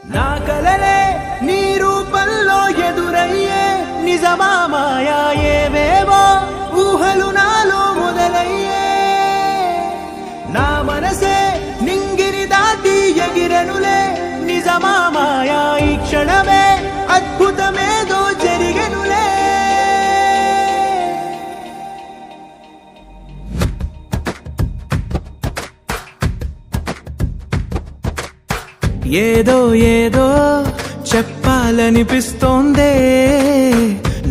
నా కలలే నీ రూపంలో ఎదురయ్యే నిజమా మాయా ఏవేవో ఊహలు నాలో మొదలయ్యే నా మనసే నింగిని దాటి ఎగిరనులే నిజమా మాయా ఈ క్షణమే అద్భుతమేదో జరిగెనులే ఏదో ఏదో చెప్పాలనిపిస్తోందే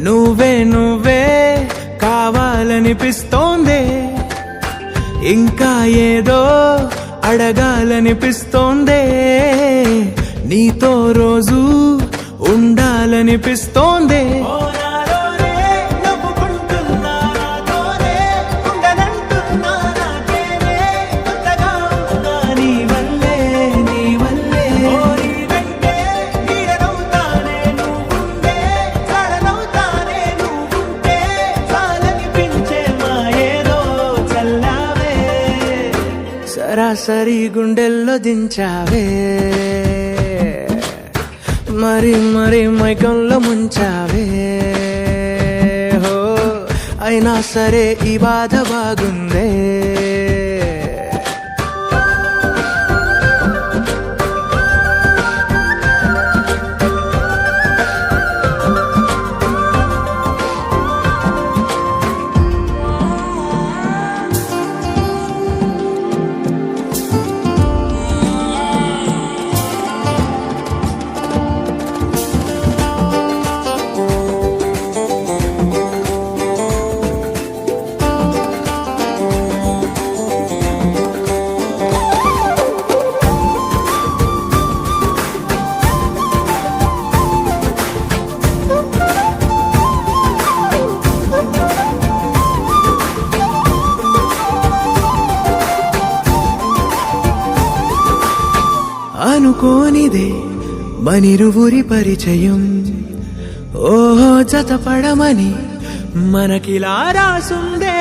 నువ్వే నువ్వే కావాలనిపిస్తోందే ఇంకా ఏదో అడగాలనిపిస్తోందే నీతో రోజు ఉండాలనిపిస్తోందే సరాసరి గుండెల్లో దించావే మరి మరి మైకంలో ముంచావే హో అయినా సరే ఈ బాధ బాగుందే అనుకోనిదే మనిరువురి పరిచయం ఓహో జతపడమని మనకిలా రాసుందే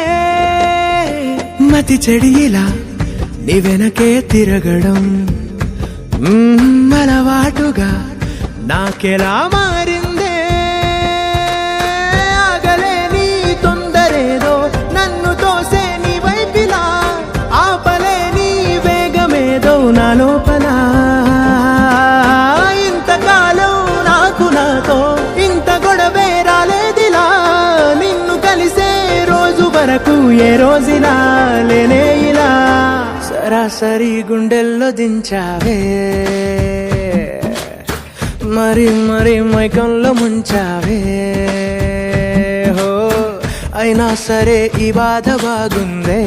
మతి చెడిలా నీ వెనకే తిరగడం అలవాటుగా నాకెలా మారిందే ఆగలేని తొందరేదో నన్ను తోసే నీ వైపిలా ఆపలేని వేగమేదో నా లోపల ఏ రోజులా లేనే ఇలా సరాసరి గుండెల్లో దించావే మరి మరి మైకంలో ముంచావే హో అయినా సరే ఈ బాధ బాగుందే